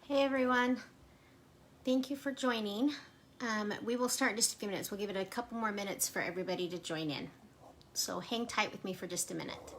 Hey everyone, thank you for joining. We will start in just a few minutes. We'll give it a couple more minutes for everybody to join in. So hang tight with me for just a minute.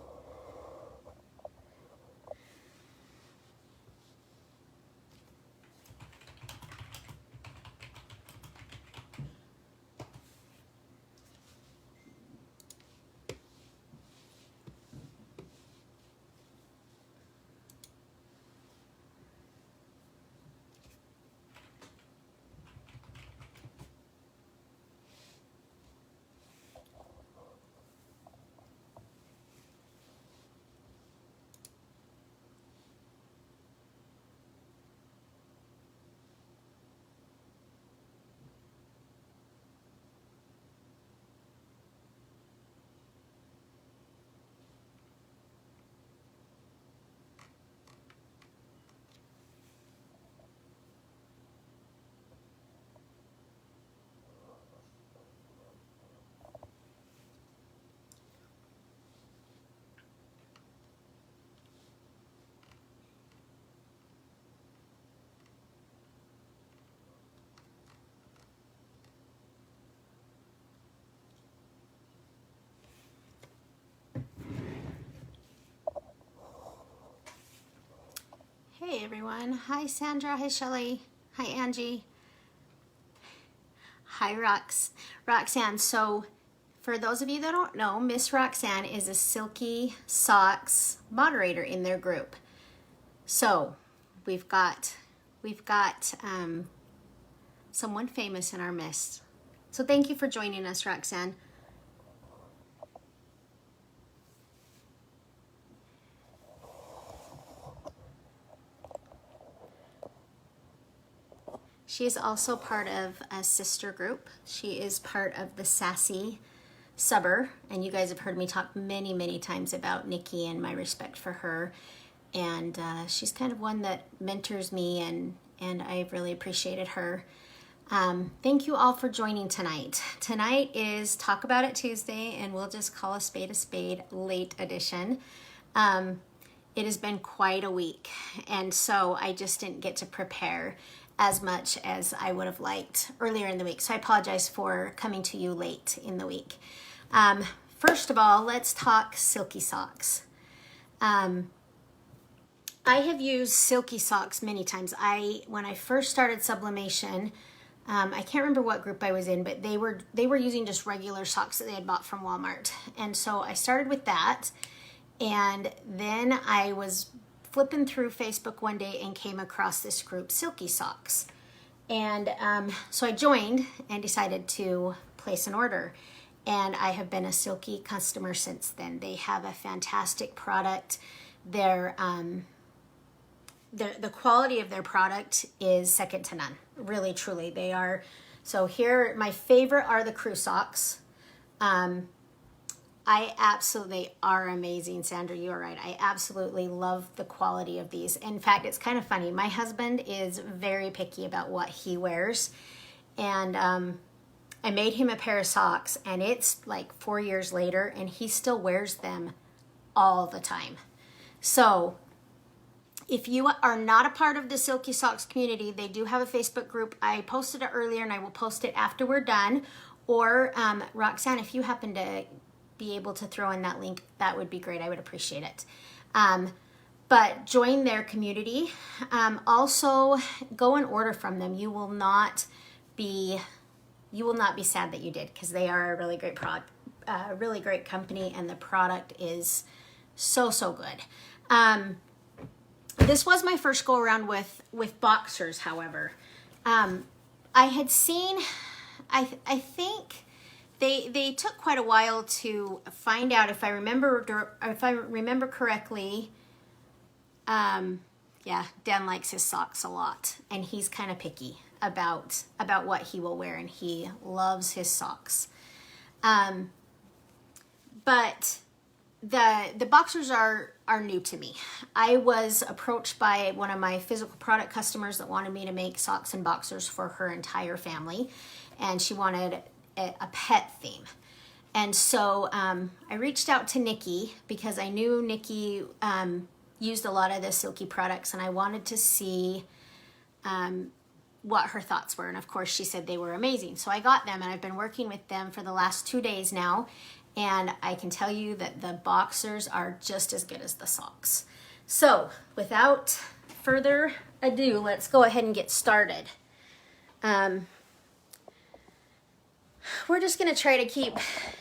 Hey everyone, hi Sandra, hi Shelly, hi Angie, hi Roxanne. So for those of you that don't know, Miss Roxanne is a Silky Socks moderator in their group. So we've got someone famous in our midst. So thank you for joining us, Roxanne. She is also part of a sister group. She is part of the Sassy Subber, and you guys have heard me talk many times about Nikki and my respect for her. And she's kind of one that mentors me, and I've really appreciated her. Thank you all for joining tonight. Tonight is Talk About It Tuesday, and we'll just call a spade late edition. It has been quite a week, and so I just didn't get to prepare as much as I would have liked earlier in the week. So I apologize for coming to you late in the week. First of all, let's talk Silky Socks. I have used Silky Socks many times. When I first started sublimation, I can't remember what group I was in, but they were using just regular socks that they had bought from Walmart. And so I started with that. And then I was flipping through Facebook one day and came across this group, Silky Socks. And so I joined and decided to place an order. And I have been a Silky customer since then. They have a fantastic product. The quality of their product is second to none. Really, truly. They are. So here, my favorite are the crew socks. They are amazing, Sandra, you are right. I absolutely love the quality of these. In fact, it's kind of funny. My husband is very picky about what he wears. And I made him a pair of socks, and it's like 4 years later, and he still wears them all the time. So if you are not a part of the Silky Socks community, they do have a Facebook group. I posted it earlier, and I will post it after we're done. Or Roxanne, if you happen to be able to throw in that link, that would be great. I would appreciate it. But join their community. Also, go and order from them. You will not be sad that you did, because they are a really great product, really great company, and the product is so good. This was my first go around with boxers. However, I had seen, I think. They took quite a while to find out if I remember correctly. Yeah, Dan likes his socks a lot, and he's kind of picky about what he will wear, and he loves his socks. But the boxers are new to me. I was approached by one of my physical product customers that wanted me to make socks and boxers for her entire family, and she wanted a pet theme. And so I reached out to Nikki because I knew Nikki used a lot of the Silky products, and I wanted to see what her thoughts were. And of course she said they were amazing. So I got them and I've been working with them for the last 2 days now. And I can tell you that the boxers are just as good as the socks. So without further ado, let's go ahead and get started. We're just gonna try to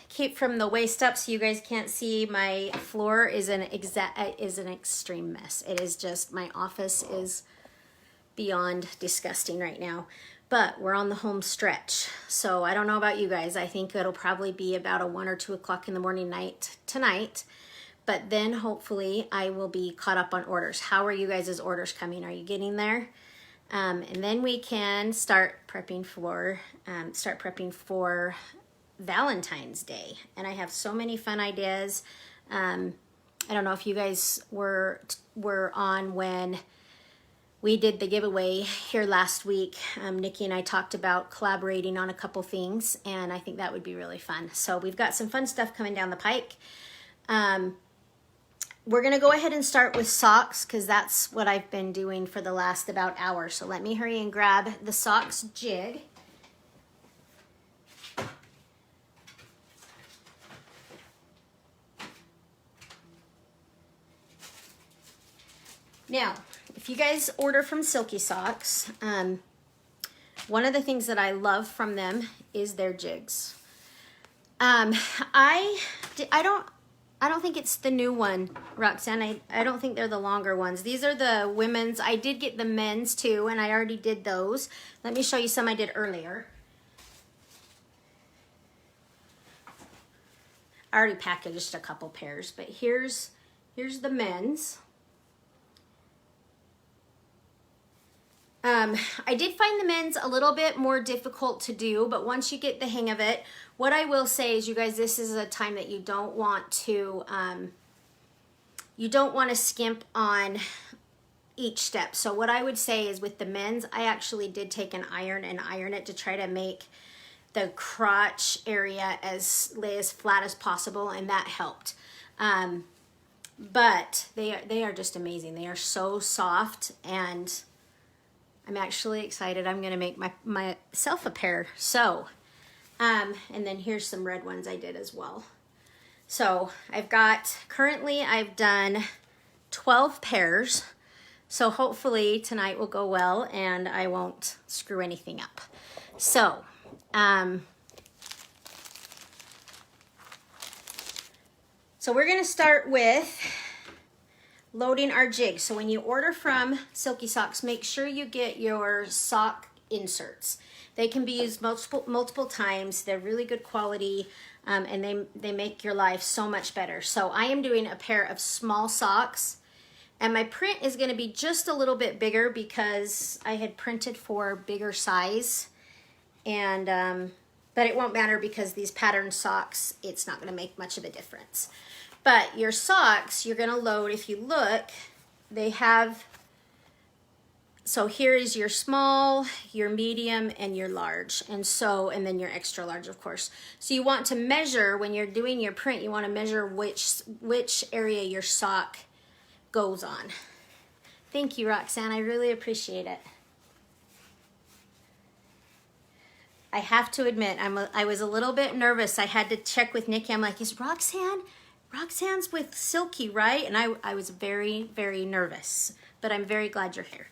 keep from the waist up so you guys can't see. My floor is an extreme mess. It is just, my office is beyond disgusting right now. But we're on the home stretch. So I don't know about you guys. I think it'll probably be about a 1 or 2 o'clock in the morning tonight. But then hopefully I will be caught up on orders. How are you guys' orders coming? Are you getting there? And then we can start prepping for Valentine's Day. And I have so many fun ideas. I don't know if you guys were on when we did the giveaway here last week. Nikki and I talked about collaborating on a couple things, and I think that would be really fun. So we've got some fun stuff coming down the pike. We're gonna go ahead and start with socks because that's what I've been doing for the last about hour. So let me hurry and grab the socks jig. Now, if you guys order from Silky Socks, one of the things that I love from them is their jigs. I don't think it's the new one, Roxanne. I don't think they're the longer ones. These are the women's. I did get the men's too, and I already did those. Let me show you some I did earlier. I already packaged a couple pairs, but here's the men's. I did find the men's a little bit more difficult to do, but once you get the hang of it, what I will say is, you guys, this is a time that you don't want to skimp on each step. So what I would say is with the men's, I actually did take an iron and iron it to try to make the crotch area lay as flat as possible, and that helped. But they are just amazing. They are so soft, and I'm actually excited. I'm gonna make myself a pair. So, and then here's some red ones I did as well. So currently I've done 12 pairs. So hopefully tonight will go well and I won't screw anything up. So, we're gonna start with loading our jig. So when you order from Silky Socks, make sure you get your sock inserts. They can be used multiple times. They're really good quality, and they make your life so much better. So I am doing a pair of small socks, and my print is going to be just a little bit bigger because I had printed for bigger size, and but it won't matter because these patterned socks, it's not going to make much of a difference. But your socks, you're gonna load, if you look, they have, so here is your small, your medium, and your large. And then your extra large, of course. So you want to measure, when you're doing your print, you wanna measure which area your sock goes on. Thank you, Roxanne, I really appreciate it. I have to admit, I was a little bit nervous. I had to check with Nikki. I'm like, is Roxanne's with Silky, right? And I was very, very nervous, but I'm very glad you're here.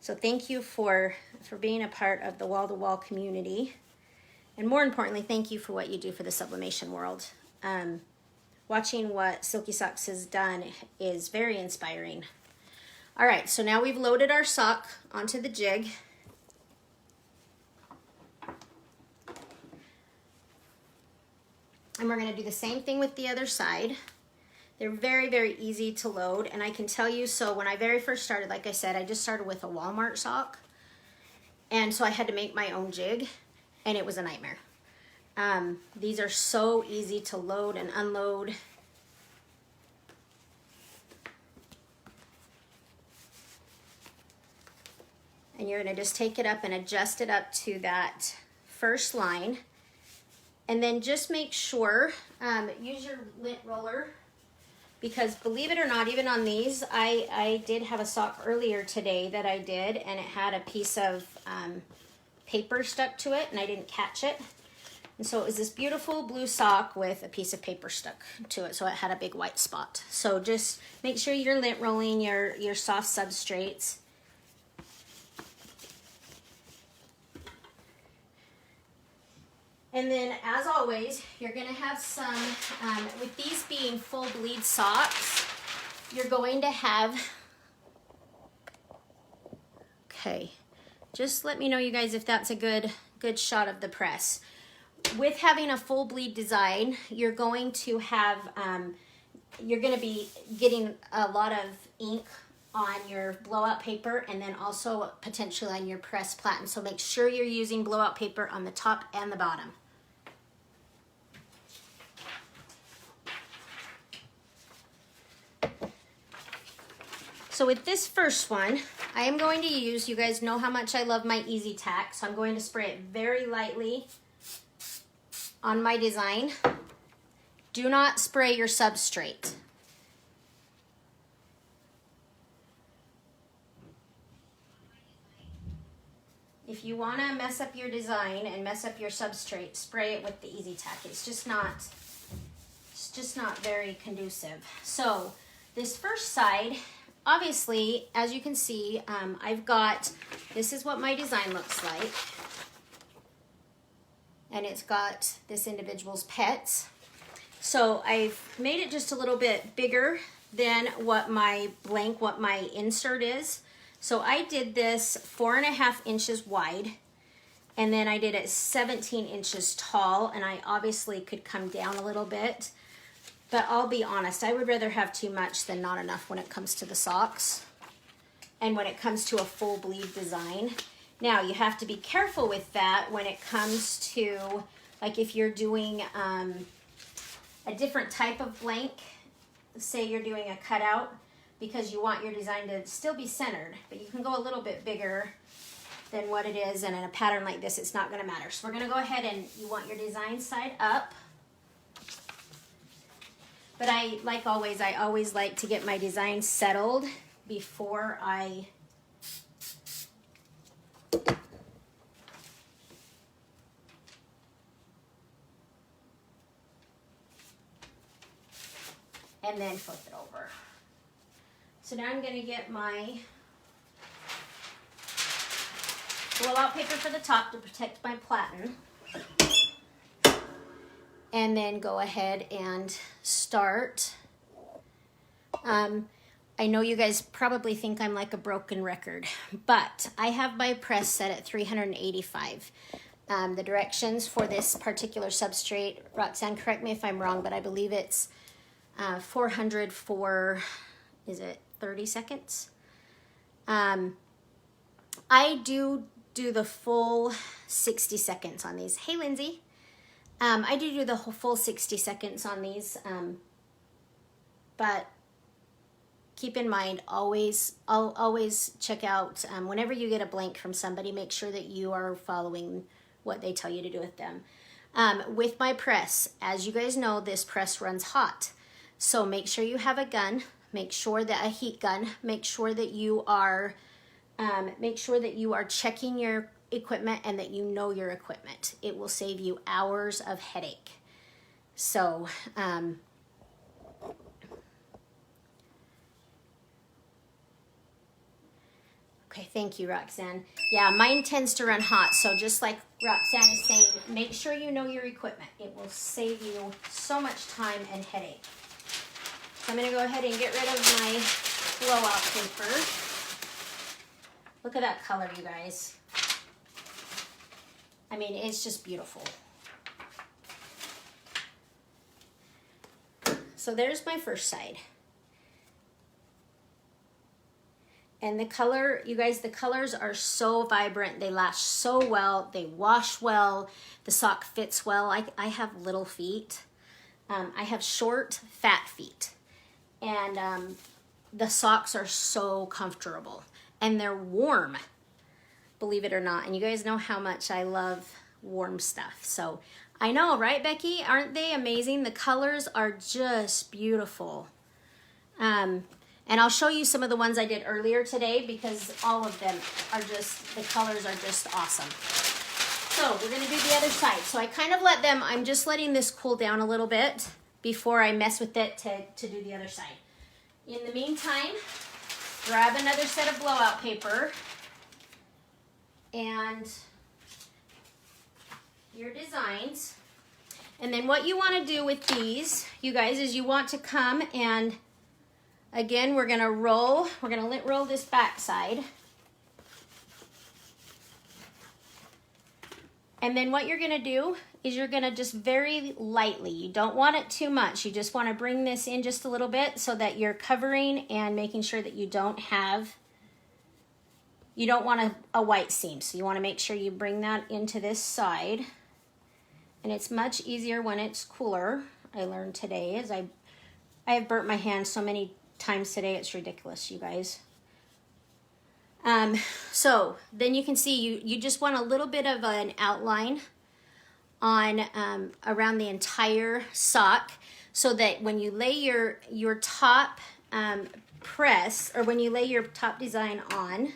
So thank you for being a part of the wall-to-wall community. And more importantly, thank you for what you do for the sublimation world. Watching what Silky Socks has done is very inspiring. All right, so now we've loaded our sock onto the jig. And we're gonna do the same thing with the other side. They're very, very easy to load. And I can tell you, so when I very first started, like I said, I just started with a Walmart sock. And so I had to make my own jig, and it was a nightmare. These are so easy to load and unload. And you're gonna just take it up and adjust it up to that first line. And then just make sure, use your lint roller because believe it or not, even on these, I did have a sock earlier today that I did, and it had a piece of paper stuck to it, and I didn't catch it. And so it was this beautiful blue sock with a piece of paper stuck to it, so it had a big white spot. So just make sure you're lint rolling your soft substrates. And then, as always, you're going to have some, with these being full bleed socks, you're going to have, okay, just let me know, you guys, if that's a good shot of the press. With having a full bleed design, you're going to have, you're going to be getting a lot of ink on your blowout paper, and then also potentially on your press platen. So make sure you're using blowout paper on the top and the bottom. So with this first one, I am going to use, you guys know how much I love my Easy Tack, so I'm going to spray it very lightly on my design. Do not spray your substrate. If you want to mess up your design and mess up your substrate, spray it with the Easy Tack. It's just not very conducive. So this first side, obviously, as you can see, I've got, this is what my design looks like. And it's got this individual's pets. So I've made it just a little bit bigger than what my insert is. So I did this 4.5 inches wide, and then I did it 17 inches tall, and I obviously could come down a little bit. But I'll be honest, I would rather have too much than not enough when it comes to the socks and when it comes to a full bleed design. Now, you have to be careful with that when it comes to, like if you're doing a different type of blank, say you're doing a cutout, because you want your design to still be centered, but you can go a little bit bigger than what it is, and in a pattern like this, it's not gonna matter. So we're gonna go ahead, and you want your design side up. But like always, I always like to get my design settled before I and then flip it over. So now I'm gonna get my blowout paper for the top to protect my platen. And then go ahead and start. I know you guys probably think I'm like a broken record, but I have my press set at 385. The directions for this particular substrate, Roxanne, correct me if I'm wrong, but I believe it's 400 for, is it 30 seconds? I do the full 60 seconds on these. Hey, Lindsay. I do the whole full 60 seconds on these, but keep in mind, always check out, whenever you get a blank from somebody, make sure that you are following what they tell you to do with them. With my press, as you guys know, this press runs hot. So make sure you have a gun, make sure that a heat gun, make sure that you are checking your equipment and that you know your equipment. It will save you hours of headache. So, okay, thank you, Roxanne. Yeah, mine tends to run hot, so just like Roxanne is saying, make sure you know your equipment. It will save you so much time and headache. So I'm gonna go ahead and get rid of my blowout paper. Look at that color, you guys. I mean, it's just beautiful. So there's my first side. And the color, you guys, the colors are so vibrant. They last so well. They wash well. The sock fits well. I have little feet. I have short, fat feet. And the socks are so comfortable. And they're warm, believe it or not. And you guys know how much I love warm stuff. So I know, right, Becky? Aren't they amazing? The colors are just beautiful. And I'll show you some of the ones I did earlier today because all of them are just, the colors are just awesome. So we're gonna do the other side. So I kind of let them, I'm just letting this cool down a little bit before I mess with it to do the other side. In the meantime, grab another set of blowout paper and your designs. And then what you wanna do with these, you guys, is you want to come and again, we're gonna lint roll this back side. And then what you're gonna do is you're gonna just very lightly, you don't want it too much, you just wanna bring this in just a little bit so that you're covering and making sure that you don't want a white seam. So you wanna make sure you bring that into this side. And it's much easier when it's cooler. I learned today as I have burnt my hand so many times today, it's ridiculous, you guys. So then you can see you just want a little bit of an outline on around the entire sock so that when you lay your top press, or when you lay your top design on,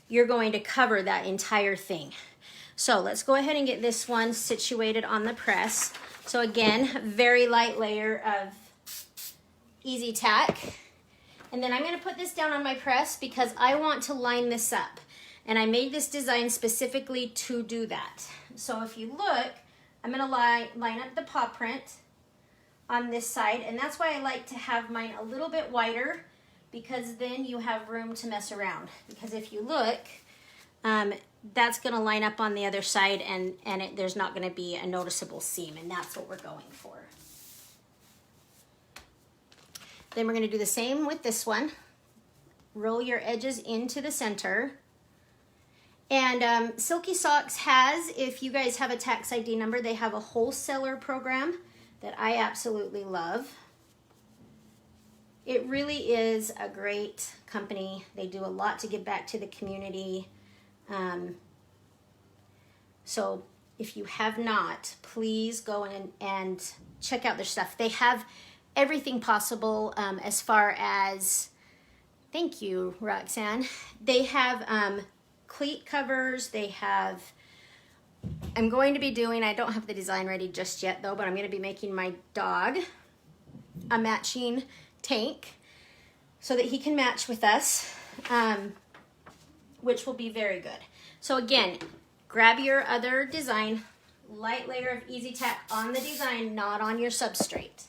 you're going to cover that entire thing. So let's go ahead and get this one situated on the press. So again, very light layer of Easy Tack. And then I'm gonna put this down on my press because I want to line this up. And I made this design specifically to do that. So if you look, I'm gonna line up the paw print on this side. And that's why I like to have mine a little bit wider, because then you have room to mess around. Because if you look, that's gonna line up on the other side and there's not gonna be a noticeable seam, and that's what we're going for. Then we're gonna do the same with this one. Roll your edges into the center. And Silky Socks has, if you guys have a tax ID number, they have a wholesaler program that I absolutely love. It really is a great company. They do a lot to give back to the community. So if you have not, please go in and check out their stuff. They have everything possible as far as, thank you, Roxanne. They have cleat covers. They have, I'm going to be doing, I don't have the design ready just yet though, but I'm going to be making my dog a matching tank so that he can match with us, which will be very good. So again, grab your other design, light layer of Easy Tack on the design, not on your substrate.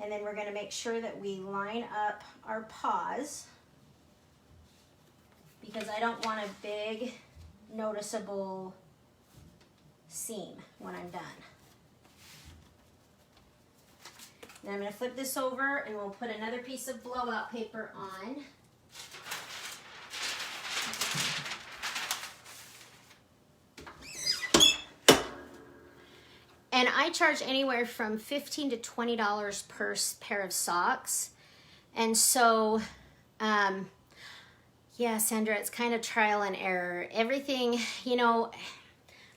And then we're gonna make sure that we line up our paws because I don't want a big noticeable seam when I'm done. Then I'm gonna flip this over and we'll put another piece of blowout paper on. And I charge anywhere from $15 to $20 per pair of socks. And so, yeah, Sandra, it's kind of trial and error. Everything, you know,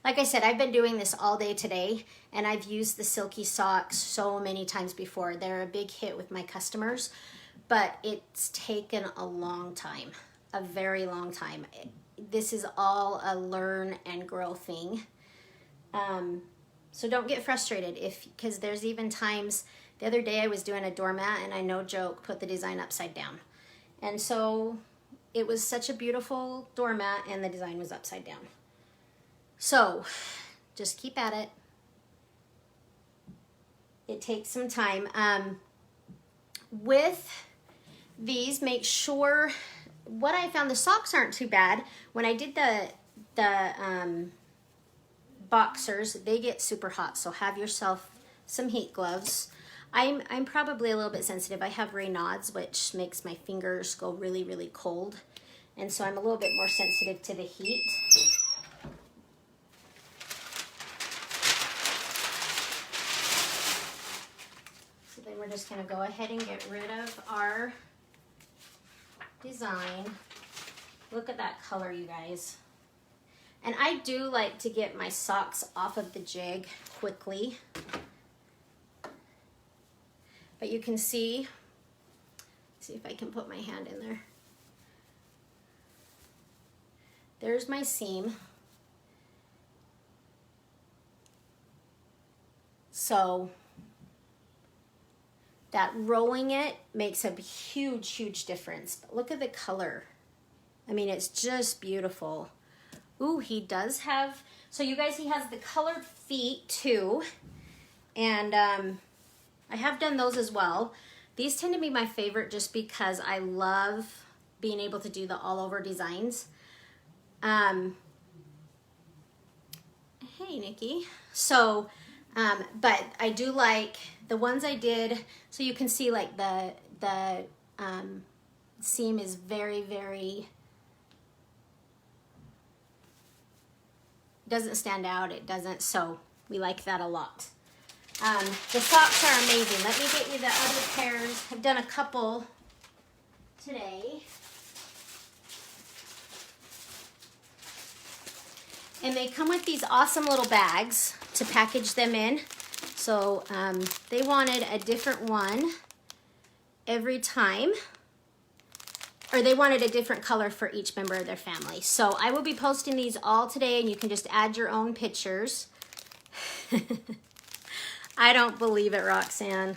like I said, I've been doing this all day today, and I've used the Silky Socks so many times before. They're a big hit with my customers, but it's taken a long time, a very long time. This is all a learn and grow thing. So don't get frustrated because there's even times, the other day I was doing a doormat and I, no joke, put the design upside down. And so it was such a beautiful doormat and the design was upside down. So just keep at it. It takes some time. With these, make sure, what I found, the socks aren't too bad. When I did the boxers, they get super hot, so have yourself some heat gloves. I'm probably a little bit sensitive. I have Raynaud's, which makes my fingers go really, really cold, and so I'm a little bit more sensitive to the heat. So then we're just going to go ahead and get rid of our design. Look at that color, you guys. And I do like to get my socks off of the jig quickly. but you can see if I can put my hand in there. There's my seam. So that rolling it makes a huge, huge difference. But look at the color. I mean, it's just beautiful. Ooh, he does have, so you guys, he has the colored feet too. And I have done those as well. These tend to be my favorite just because I love being able to do the all over designs. Hey, Nikki. So, but I do like the ones I did. So you can see like the seam is very, very, doesn't stand out. It doesn't. So we like that a lot. The socks are amazing. Let me get you the other pairs. I've done a couple today. And they come with these awesome little bags to package them in. So they wanted a different one every time. Or they wanted a different color for each member of their family. So I will be posting these all today, and you can just add your own pictures. I don't believe it, Roxanne.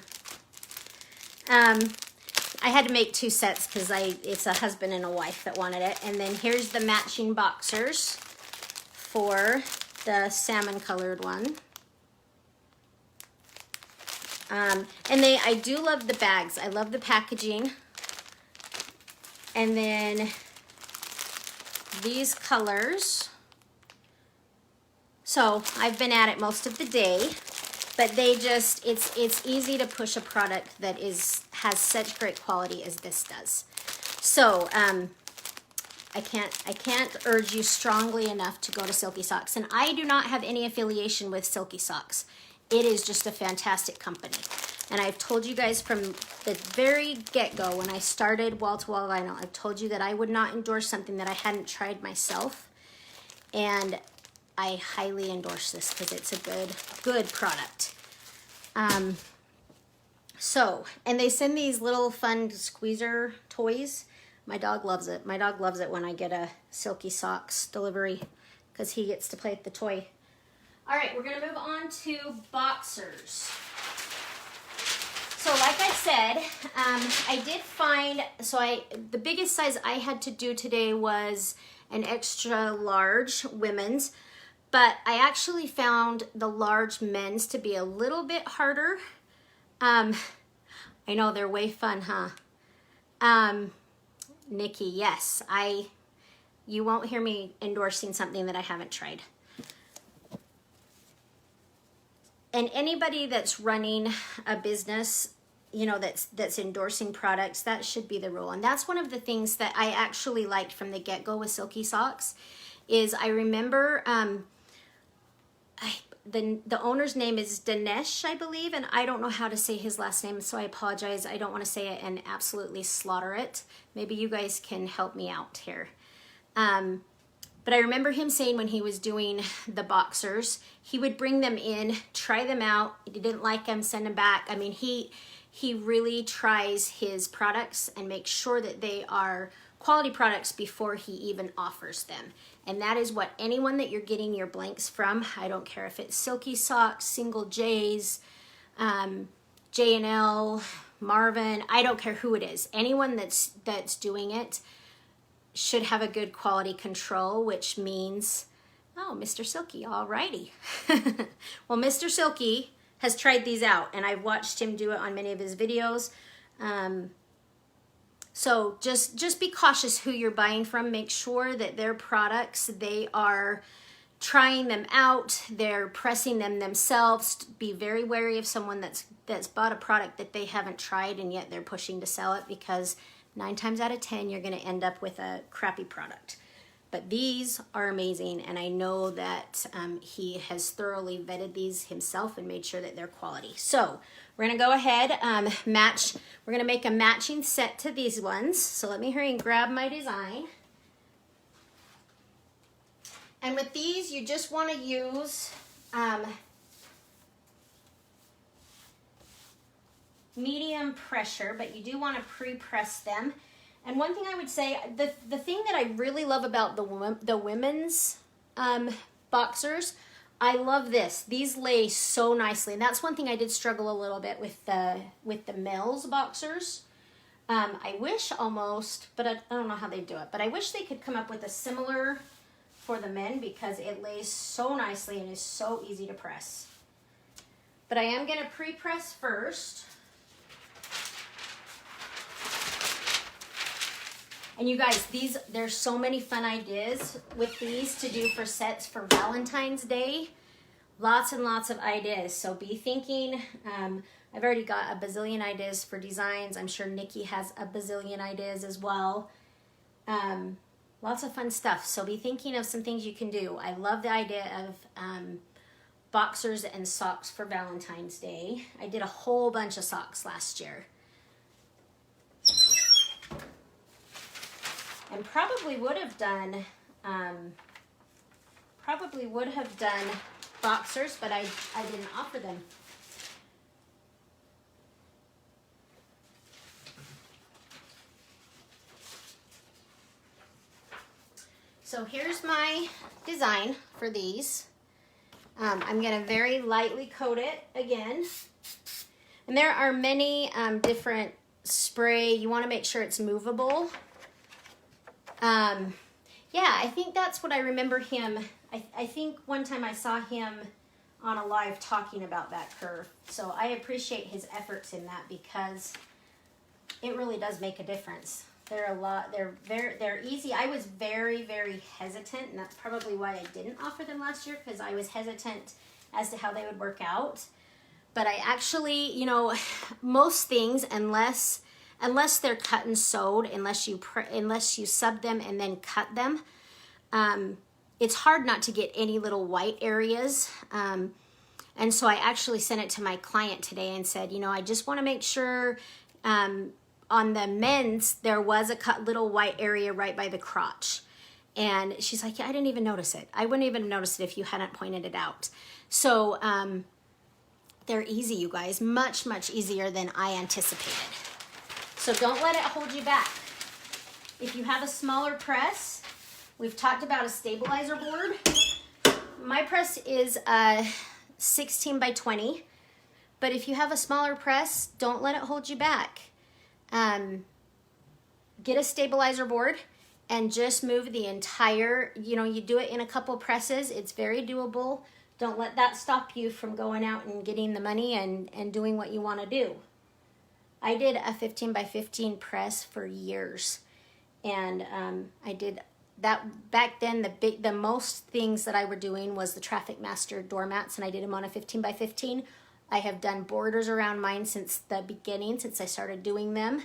I had to make 2 sets because it's a husband and a wife that wanted it. And then here's the matching boxers for the salmon colored one. And I do love the bags. I love the packaging. And then these colors. So I've been at it most of the day, but they just, it's easy to push a product that has such great quality as this does. So I can't urge you strongly enough to go to Silky Socks. And I do not have any affiliation with Silky Socks. It is just a fantastic company. And I've told you guys from the very get-go when I started wall-to-wall vinyl, I've told you that I would not endorse something that I hadn't tried myself. And I highly endorse this because it's a good product. And they send these little fun squeezer toys. My dog loves it. My dog loves it when I get a Silky Socks delivery because he gets to play with the toy. All right, we're gonna move on to boxers. So like I said, I did find, the biggest size I had to do today was an extra large women's, but I actually found the large men's to be a little bit harder. I know they're way fun, huh? Nikki, yes, you won't hear me endorsing something that I haven't tried. And anybody that's running a business, you know, that's endorsing products, that should be the rule. And that's one of the things that I actually liked from the get-go with Silky Socks is I remember the owner's name is Dinesh, I believe, and I don't know how to say his last name, so I apologize. I don't want to say it and absolutely slaughter it. Maybe you guys can help me out here. But I remember him saying when he was doing the boxers, he would bring them in, try them out. If he didn't like them, send them back. I mean, he really tries his products and makes sure that they are quality products before he even offers them. And that is what anyone that you're getting your blanks from, I don't care if it's Silky Socks, Single J's, J&L, Marvin, I don't care who it is. Anyone that's doing it should have a good quality control, which means, oh, Mr. Silky, alrighty. Well, Mr. Silky has tried these out, and I've watched him do it on many of his videos. So just be cautious who you're buying from. Make sure that their products, they are trying them out, they're pressing them themselves. Be very wary of someone that's bought a product that they haven't tried and yet they're pushing to sell it, because 9 times out of 10 you're going to end up with a crappy product. But these are amazing, and I know that he has thoroughly vetted these himself and made sure that they're quality. So we're going to go ahead, we're going to make a matching set to these ones. So let me hurry and grab my design. And with these, you just want to use medium pressure, but you do want to pre-press them. And one thing I would say, the thing that I really love about the women's boxers, I love this. These lay so nicely, and that's one thing I did struggle a little bit with the males boxers. I wish almost, but I don't know how they do it, but I wish they could come up with a similar for the men, because it lays so nicely and is so easy to press. But I am going to pre-press first. And you guys, there's so many fun ideas with these to do for sets for Valentine's Day. Lots and lots of ideas. So be thinking. I've already got a bazillion ideas for designs. I'm sure Nikki has a bazillion ideas as well. Lots of fun stuff. So be thinking of some things you can do. I love the idea of boxers and socks for Valentine's Day. I did a whole bunch of socks last year. And probably would have done boxers, but I didn't offer them. So here's my design for these. I'm going to very lightly coat it again. And there are many different spray. You want to make sure it's movable. Yeah, I think that's what I remember him. I think one time I saw him on a live talking about that curve. So I appreciate his efforts in that, because it really does make a difference. They're easy. I was very, very hesitant, and that's probably why I didn't offer them last year, because I was hesitant as to how they would work out. But I actually, you know, most things, unless they're cut and sewed, unless you sub them and then cut them, it's hard not to get any little white areas. And so I actually sent it to my client today and said, you know, I just want to make sure on the men's, there was a cut little white area right by the crotch. And she's like, yeah, I didn't even notice it. I wouldn't even notice it if you hadn't pointed it out. So they're easy, you guys, much, much easier than I anticipated. So don't let it hold you back. If you have a smaller press, we've talked about a stabilizer board. My press is 16 by 20, but if you have a smaller press, don't let it hold you back. Get a stabilizer board and just move the entire, you know, you do it in a couple presses. It's very doable. Don't let that stop you from going out and getting the money and doing what you want to do. I did a 15 by 15 press for years, and I did that back then. The most things that I were doing was the Traffic Master doormats, and I did them on a 15 by 15. I have done borders around mine since the beginning, since I started doing them,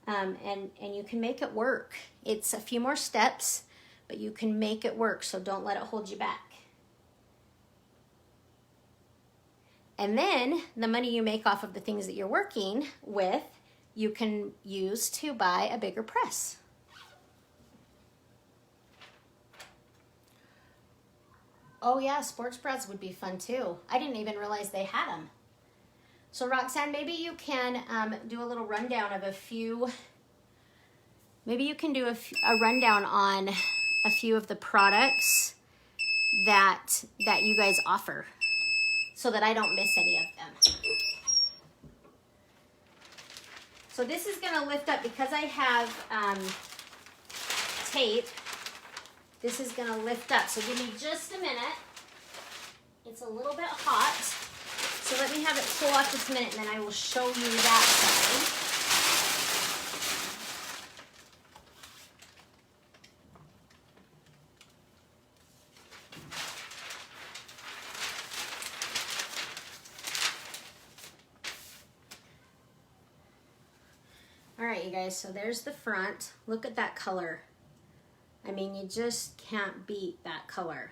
and you can make it work. It's a few more steps, but you can make it work, so don't let it hold you back. And then the money you make off of the things that you're working with, you can use to buy a bigger press. Oh yeah, sports bras would be fun too. I didn't even realize they had them. So Roxanne, maybe you can do a little rundown of a few, maybe you can do a rundown on a few of the products that you guys offer, so that I don't miss any of them. So this is gonna lift up, because I have tape, this is gonna lift up. So give me just a minute. It's a little bit hot. So let me have it cool off just a minute, and then I will show you that side. All right, you guys, so there's the front. Look at that color. I mean, you just can't beat that color.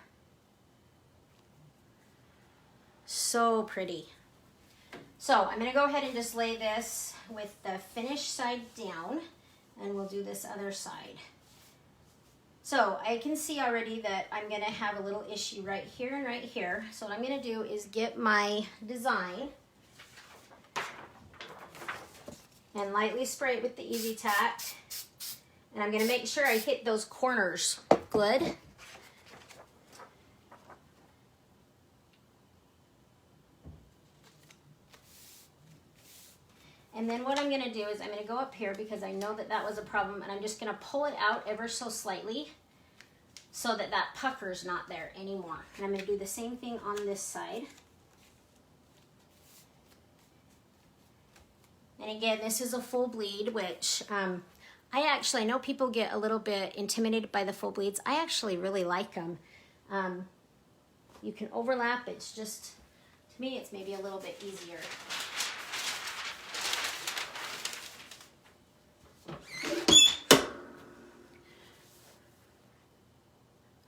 So pretty. So I'm gonna go ahead and just lay this with the finished side down, and we'll do this other side. So I can see already that I'm gonna have a little issue right here and right here. So what I'm gonna do is get my design. and lightly spray it with the Easy Tack. And I'm gonna make sure I hit those corners good. And then what I'm gonna do is I'm gonna go up here because I know that that was a problem, and I'm just gonna pull it out ever so slightly so that that pucker's not there anymore. And I'm gonna do the same thing on this side. And again, this is a full bleed, which I know people get a little bit intimidated by the full bleeds. I actually really like them. You can overlap, it's just, to me, it's maybe a little bit easier.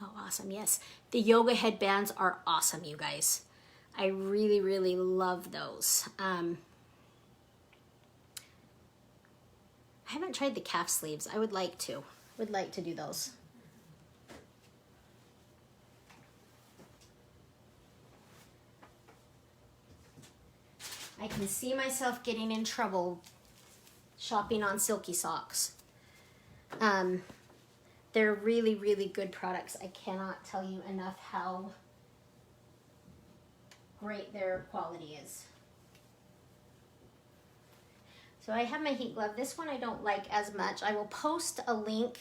Oh, awesome, yes. The yoga headbands are awesome, you guys. I really, really love those. I haven't tried the calf sleeves. I would like to. Would like to do those. I can see myself getting in trouble shopping on Silky Socks. They're really, really good products. I cannot tell you enough how great their quality is. So I have my heat glove. This one I don't like as much. I will post a link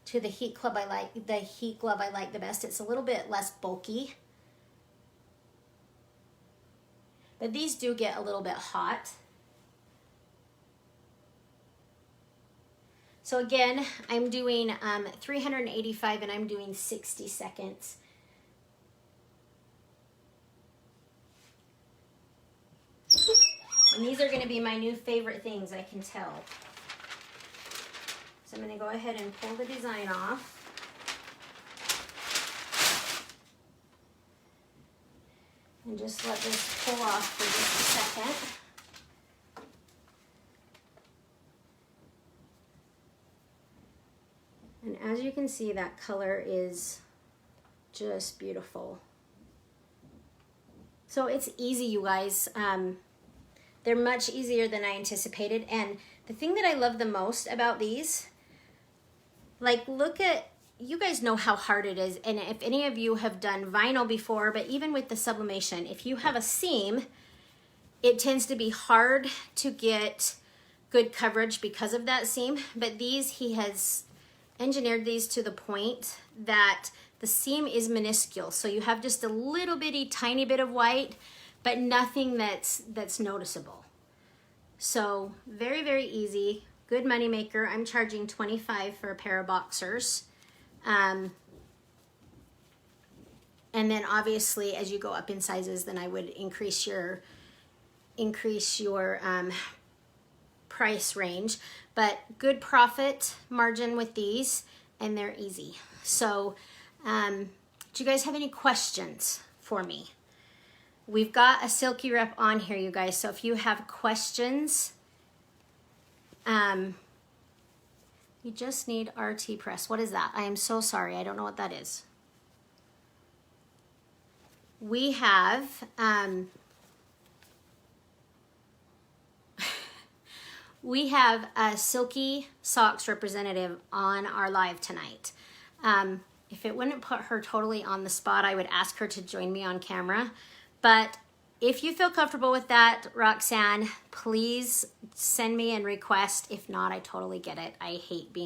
to the heat glove I like the best. It's a little bit less bulky. But these do get a little bit hot. So again, I'm doing 385 and I'm doing 60 seconds. And these are going to be my new favorite things, I can tell. So I'm going to go ahead and pull the design off. And just let this pull off for just a second. And as you can see, that color is just beautiful. So it's easy, you guys. They're much easier than I anticipated. And the thing that I love the most about these, like, look at, you guys know how hard it is. And if any of you have done vinyl before, but even with the sublimation, if you have a seam, it tends to be hard to get good coverage because of that seam. But these, he has engineered these to the point that the seam is minuscule. So you have just a little bitty, tiny bit of white, but nothing that's noticeable. So very, very easy, good money maker. I'm charging $25 for a pair of boxers. And then obviously as you go up in sizes, then I would increase your price range, but good profit margin with these, and they're easy. So do you guys have any questions for me? We've got a Silky rep on here, you guys, so if you have questions, you just need RT press. What is that? I am so sorry, I don't know what that is. We have we have a Silky Socks representative on our live tonight. If it wouldn't put her totally on the spot, I would ask her to join me on camera. But if you feel comfortable with that, Roxanne, please send me and request. If not, I totally get it. I hate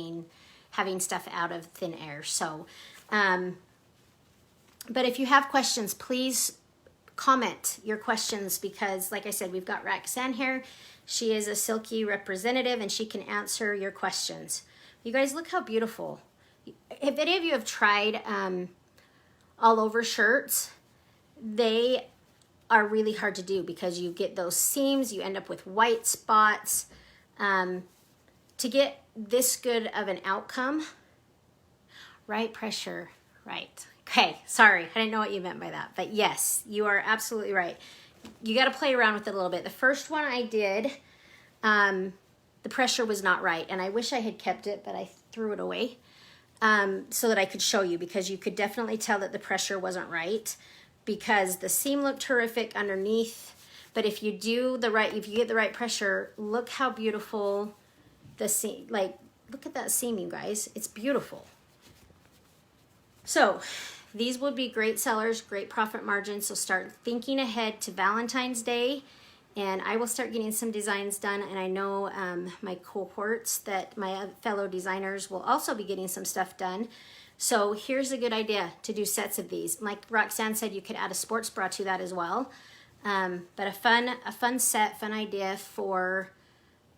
having stuff out of thin air. So, but if you have questions, please comment your questions, because like I said, we've got Roxanne here. She is a Silky representative and she can answer your questions. You guys, look how beautiful. If any of you have tried all over shirts, they are really hard to do because you get those seams, you end up with white spots. To get this good of an outcome, right pressure, right. Okay, sorry, I didn't know what you meant by that, but yes, you are absolutely right. You got to play around with it a little bit. The first one I did, the pressure was not right, and I wish I had kept it, but I threw it away so that I could show you, because you could definitely tell that the pressure wasn't right, because the seam looked terrific underneath, But if you do the right, if you get the right pressure, look how beautiful the seam, like, look at that seam, you guys. It's beautiful. So these would be great sellers, great profit margins. So start thinking ahead to Valentine's Day, and I will start getting some designs done. And I know my cohorts, that my fellow designers, will also be getting some stuff done. So here's a good idea to do sets of these. Like Roxanne said, you could add a sports bra to that as well. But a fun set, fun idea for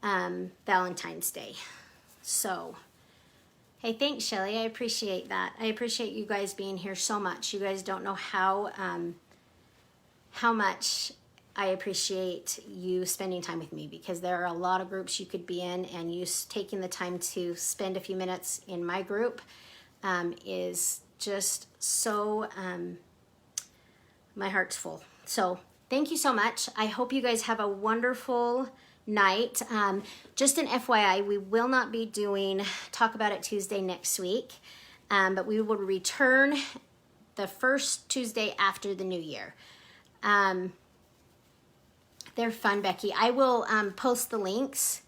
Valentine's Day. So, hey, thanks, Shelly. I appreciate that. I appreciate you guys being here so much. You guys don't know how much I appreciate you spending time with me, because there are a lot of groups you could be in, and you taking the time to spend a few minutes in my group is just so, my heart's full. So thank you so much. I hope you guys have a wonderful night. Just an FYI, we will not be doing Talk About It Tuesday next week, but we will return the first Tuesday after the new year. They're fun, Becky. I will post the links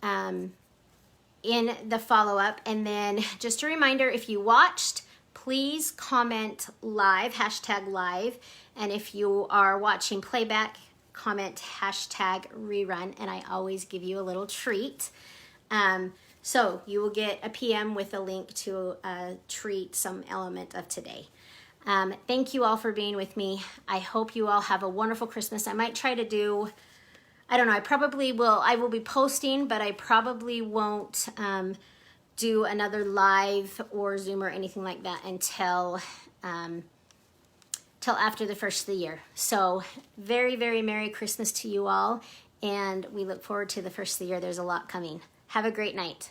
in the follow-up. And then just a reminder, if you watched, please comment live, hashtag live. And if you are watching playback, comment hashtag rerun, and I always give you a little treat. So you will get a PM with a link to treat, some element of today. Thank you all for being with me. I hope you all have a wonderful Christmas. I might try to do, I don't know, I will be posting, but I probably won't do another live or Zoom or anything like that until till after the first of the year. So very, very Merry Christmas to you all, and we look forward to the first of the year. There's a lot coming. Have a great night.